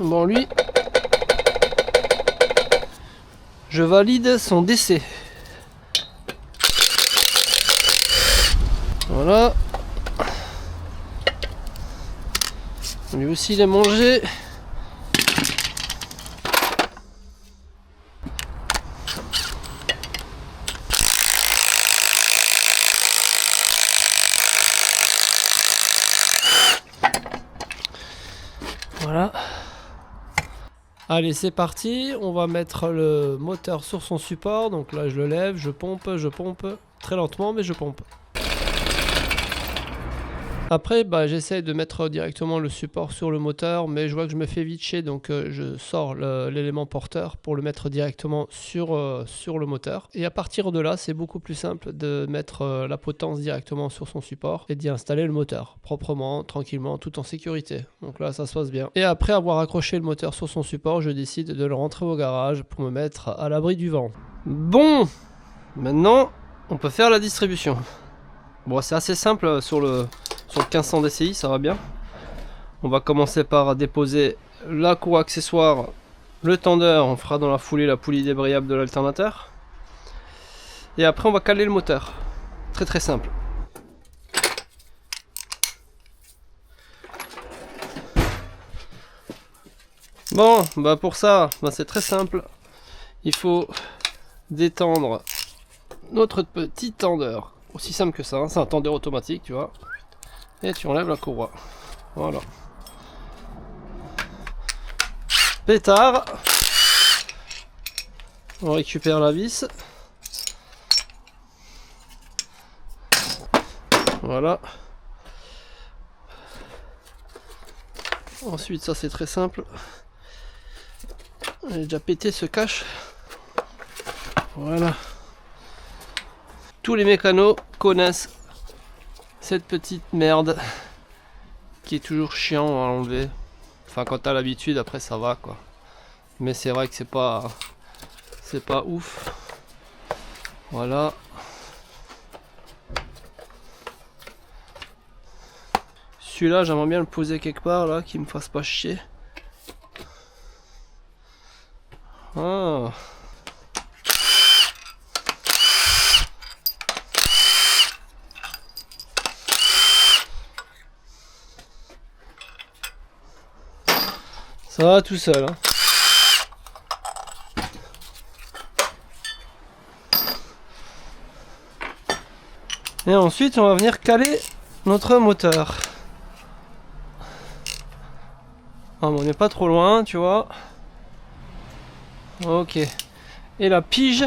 Bon, lui, je valide son décès. Voilà. Lui aussi, il est mangé. Voilà. Allez, c'est parti. On va mettre le moteur sur son support. Donc là, je le lève, je pompe. Très lentement, mais je pompe. Après, bah, j'essaie de mettre directement le support sur le moteur, mais je vois que je me fais vite chier, donc je sors l'élément porteur pour le mettre directement sur le moteur. Et à partir de là, c'est beaucoup plus simple de mettre la potence directement sur son support et d'y installer le moteur proprement, tranquillement, tout en sécurité. Donc là, ça se passe bien. Et après avoir accroché le moteur sur son support, je décide de le rentrer au garage pour me mettre à l'abri du vent. Bon, maintenant, on peut faire la distribution. Bon, c'est assez simple sur le 1500 DCI, ça va bien. On va commencer par déposer la cour accessoire, le tendeur, on fera dans la foulée la poulie débrayable de l'alternateur. Et après on va caler le moteur. Très très simple. Bon, bah pour ça, bah c'est très simple. Il faut détendre notre petit tendeur. Aussi simple que ça, hein. C'est un tendeur automatique, tu vois. Et tu enlèves la courroie. Voilà. Pétard. On récupère la vis. Voilà. Ensuite, ça c'est très simple. J'ai déjà pété ce cache. Voilà. Tous les mécanos connaissent cette petite merde qui est toujours chiant à enlever. Enfin, quand t'as l'habitude, après ça va quoi. Mais c'est vrai que c'est pas ouf. Voilà. Celui-là, j'aimerais bien le poser quelque part là, qu'il me fasse pas chier. Ah. Ça va tout seul, hein. Et ensuite, on va venir caler notre moteur. Ah, bon, on n'est pas trop loin, tu vois. Ok. Et la pige,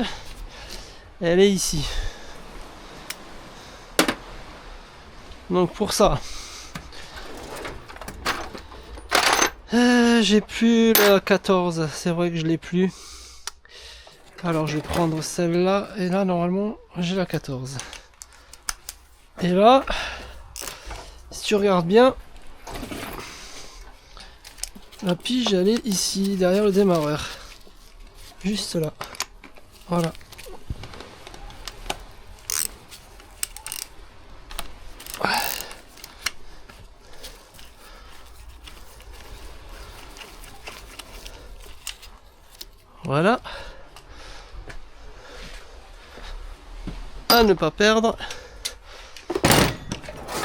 elle est ici. Donc pour ça, j'ai plus la 14. C'est vrai que je l'ai plus. Alors je vais prendre celle-là. Et là, normalement, j'ai la 14. Et là, si tu regardes bien, la pige elle est ici, derrière le démarreur. Juste là. Voilà. Voilà. À ne pas perdre.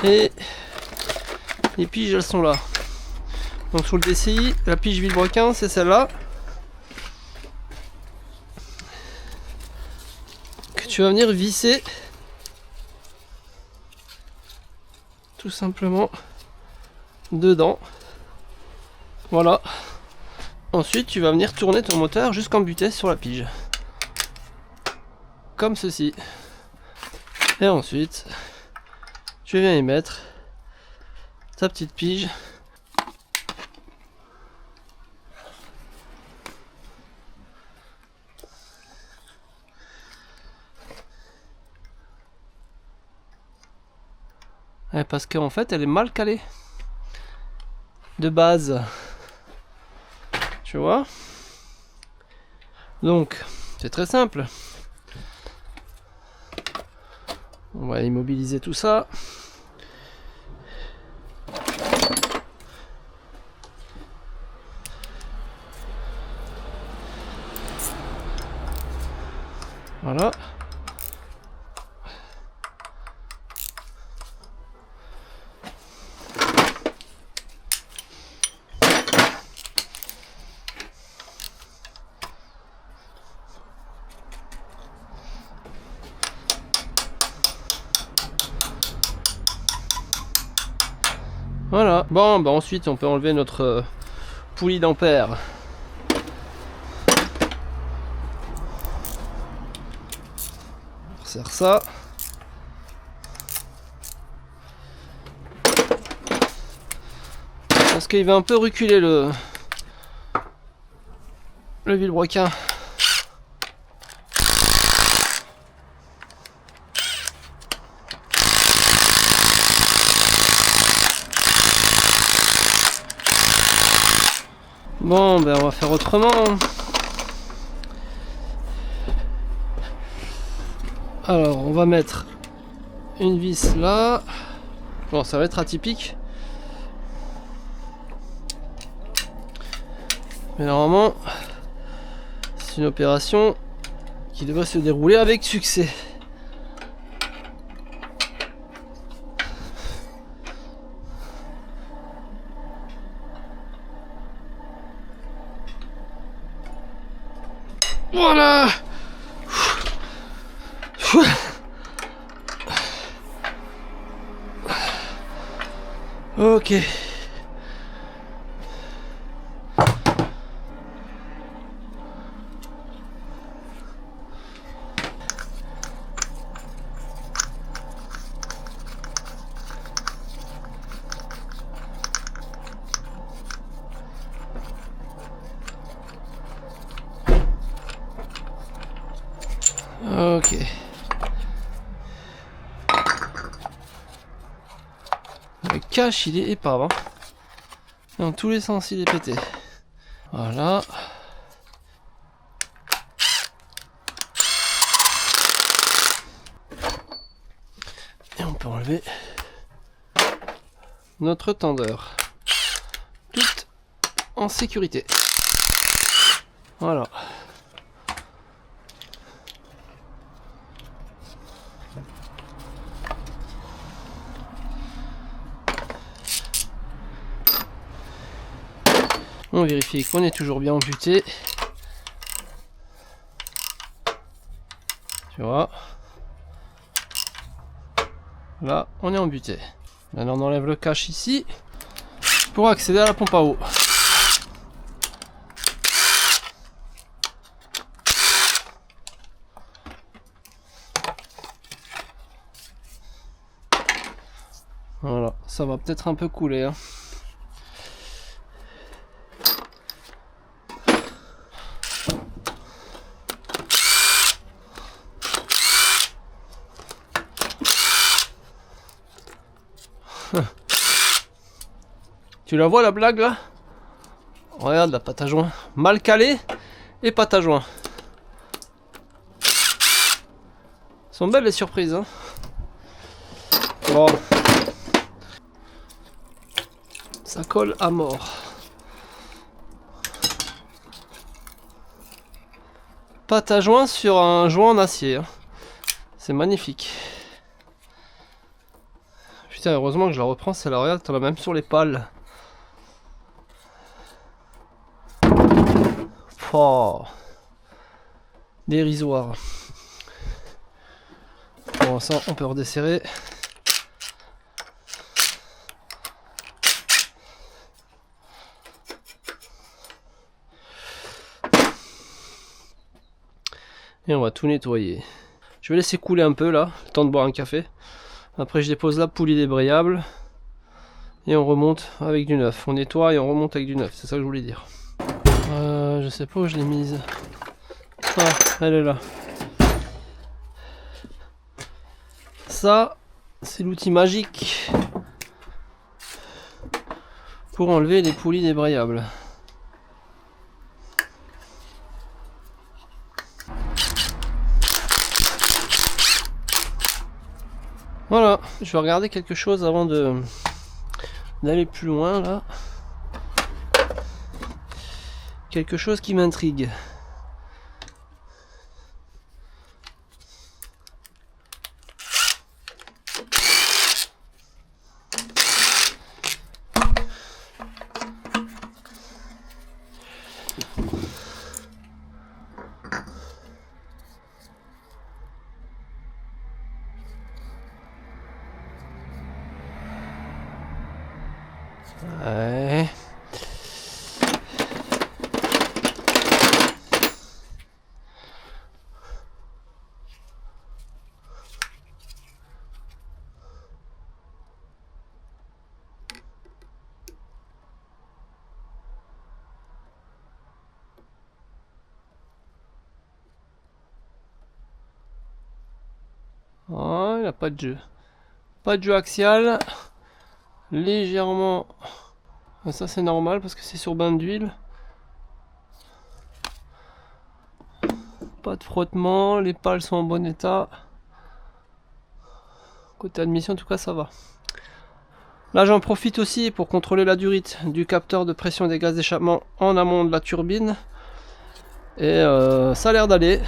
Et les piges elles sont là. Donc sur le DCI, la pige vilebrequin c'est celle-là. Que tu vas venir visser. Tout simplement dedans. Voilà. Ensuite tu vas venir tourner ton moteur jusqu'en butée sur la pige. Comme ceci. Et ensuite tu viens y mettre ta petite pige. Et parce qu'en fait elle est mal calée de base. Tu vois? Donc c'est très simple. On va immobiliser tout ça. Voilà. Voilà. Bon, bah ensuite on peut enlever notre poulie d'ampères. On resserre ça. Parce qu'il va un peu reculer le vilebrequin. Bon, ben on va faire autrement. Alors, on va mettre une vis là. Bon, ça va être atypique. Mais normalement, c'est une opération qui devrait se dérouler avec succès. Voilà. Ok. Ok. Le cache, il est épave. Hein. Dans tous les sens, il est pété. Voilà. Et on peut enlever notre tendeur. Tout en sécurité. Voilà. On vérifie qu'on est toujours bien embuté. Tu vois. Là, on est embuté. Maintenant, on enlève le cache ici pour accéder à la pompe à eau. Voilà, ça va peut-être un peu couler. Hein. Tu la vois la blague là? Regarde la pâte à joint. Mal calée et pâte à joint. Sont belles les surprises. Hein. Bon. Ça colle à mort. Pâte à joint sur un joint en acier. Hein. C'est magnifique. Putain, heureusement que je la reprends, celle-là, regarde, t'en as même sur les pales. Oh, dérisoire. Bon, ça, on peut redesserrer. Et on va tout nettoyer. Je vais laisser couler un peu là, le temps de boire un café. Après, je dépose la poulie débrayable. Et on remonte avec du neuf. On nettoie et on remonte avec du neuf. C'est ça que je voulais dire. Je sais pas où je l'ai mise. Ah, elle est là. Ça, c'est l'outil magique pour enlever les poulies débrayables. Voilà, je vais regarder quelque chose avant d'aller plus loin là. Quelque chose qui m'intrigue. Ouais. Oh, il n'a pas de jeu. Pas de jeu axial. Légèrement. Ça c'est normal parce que c'est sur bain d'huile. Pas de frottement. Les pales sont en bon état. Côté admission en tout cas ça va. Là j'en profite aussi pour contrôler la durite du capteur de pression des gaz d'échappement en amont de la turbine. Et ça a l'air d'aller.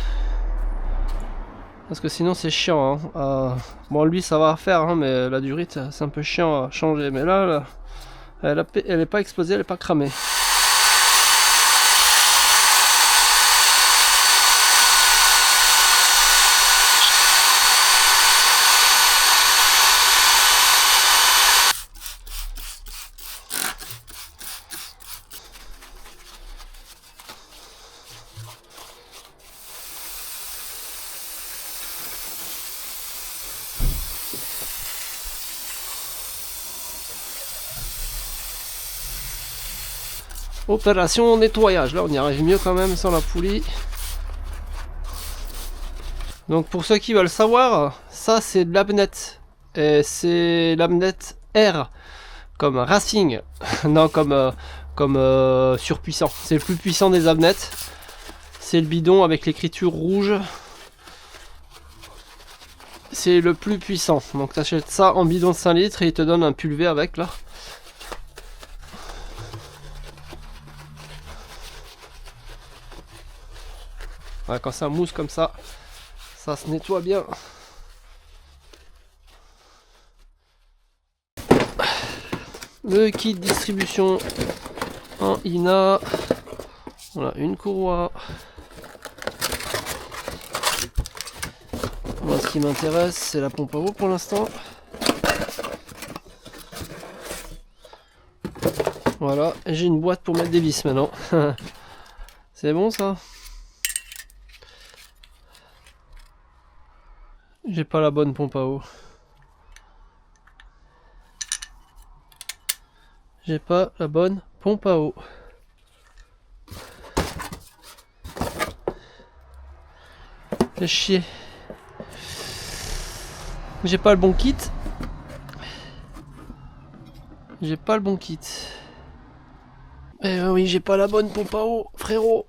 Parce que sinon c'est chiant. Hein. Bon lui ça va faire, hein, mais la durite c'est un peu chiant à changer. Mais là elle est pas explosée, elle est pas cramée. Opération nettoyage, là on y arrive mieux quand même sans la poulie. Donc pour ceux qui veulent savoir, ça c'est de l'Abnet. Et c'est l'Abnet R, comme Racing, non comme surpuissant. C'est le plus puissant des Abnet. C'est le bidon avec l'écriture rouge. C'est le plus puissant. Donc tu achètes ça en bidon de 5 litres et il te donne un pulvé avec là. Ouais, quand ça mousse comme ça se nettoie bien. Le kit distribution en INA. Voilà, une courroie. Moi, ce qui m'intéresse, c'est la pompe à eau pour l'instant. Voilà, j'ai une boîte pour mettre des vis maintenant. C'est bon ça? J'ai pas la bonne pompe à eau. J'ai pas la bonne pompe à eau. Fais chier. J'ai pas le bon kit. J'ai pas le bon kit. Eh oui, j'ai pas la bonne pompe à eau, frérot.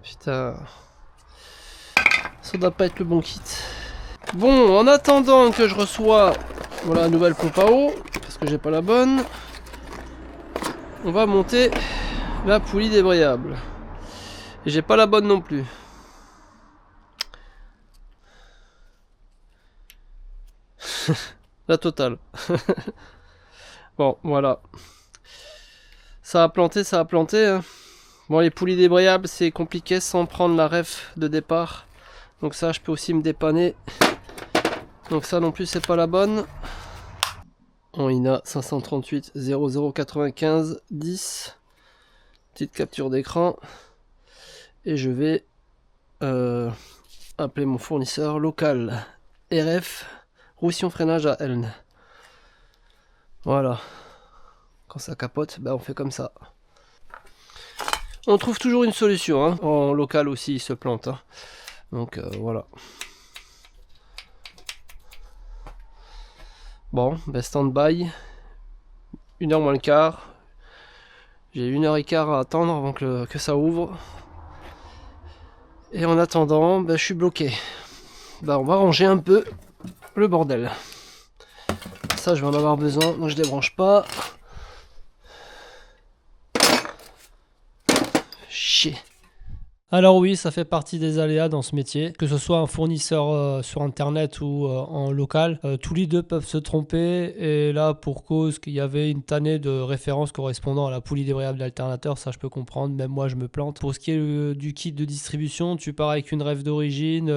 Putain. Ça doit pas être le bon kit. Bon, en attendant que je reçois voilà, la nouvelle pompe à eau, parce que j'ai pas la bonne, on va monter la poulie débrayable. Et j'ai pas la bonne non plus. La totale. Bon, voilà. Ça a planté, ça a planté. Hein. Bon, les poulies débrayables, c'est compliqué sans prendre la ref de départ. Donc ça, je peux aussi me dépanner. Donc ça non plus, c'est pas la bonne. En INA 538 0095 10. Petite capture d'écran. Et je vais appeler mon fournisseur local. RF, Roussillon freinage à Elne. Voilà. Quand ça capote, bah on fait comme ça. On trouve toujours une solution. Hein. En local aussi, il se plante. Hein. Donc voilà. Bon, ben stand-by. 1h moins le quart. J'ai 1h15 à attendre avant que ça ouvre. Et en attendant, ben, je suis bloqué. Ben, on va ranger un peu le bordel. Ça, je vais en avoir besoin, donc je débranche pas. Chier. Alors oui, ça fait partie des aléas dans ce métier, que ce soit un fournisseur sur internet ou en local, tous les deux peuvent se tromper et là pour cause qu'il y avait une tannée de références correspondant à la poulie débrayable d'alternateur, ça je peux comprendre, même moi je me plante. Pour ce qui est du kit de distribution, tu pars avec une rêve d'origine,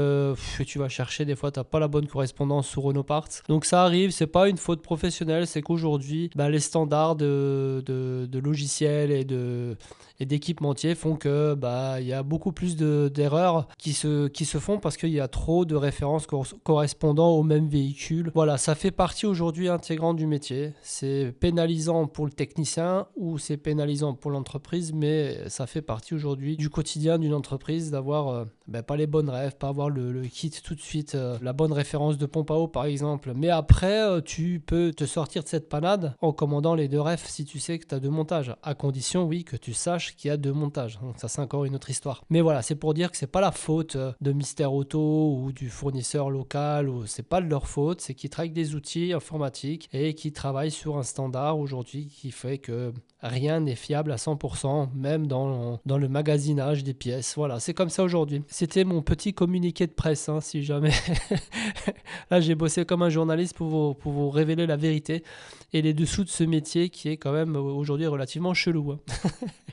tu vas chercher, des fois t'as pas la bonne correspondance sur Renault Parts. Donc ça arrive, c'est pas une faute professionnelle, c'est qu'aujourd'hui les standards de logiciels et d'équipementiers font que il y a beaucoup plus d'erreurs qui se font parce qu'il y a trop de références correspondant au même véhicule. Voilà, ça fait partie aujourd'hui intégrante du métier. C'est pénalisant pour le technicien ou c'est pénalisant pour l'entreprise, mais ça fait partie aujourd'hui du quotidien d'une entreprise d'avoir pas les bonnes rêves, pas avoir le kit tout de suite, la bonne référence de pompe à eau par exemple. Mais après, tu peux te sortir de cette panade en commandant les deux refs si tu sais que tu as deux montages, à condition oui que tu saches qu'il y a deux montages. Donc ça c'est encore une autre histoire. Mais voilà, c'est pour dire que c'est pas la faute de Mister Auto ou du fournisseur local, ou c'est pas de leur faute, c'est qu'ils travaillent avec des outils informatiques et qui travaillent sur un standard aujourd'hui qui fait que rien n'est fiable à 100%, même dans le magasinage des pièces. Voilà, c'est comme ça aujourd'hui. C'était mon petit communiqué de presse, hein, si jamais. Là, j'ai bossé comme un journaliste pour vous révéler la vérité et les dessous de ce métier qui est quand même aujourd'hui relativement chelou. Hein.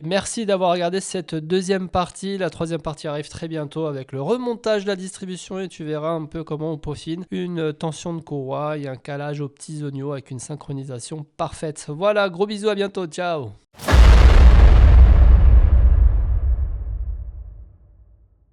Merci d'avoir regardé cette deuxième partie. La troisième partie arrive très bientôt avec le remontage de la distribution et tu verras un peu comment on peaufine une tension de courroie et un calage aux petits oignons avec une synchronisation parfaite. Voilà, gros bisous, à bientôt, ciao.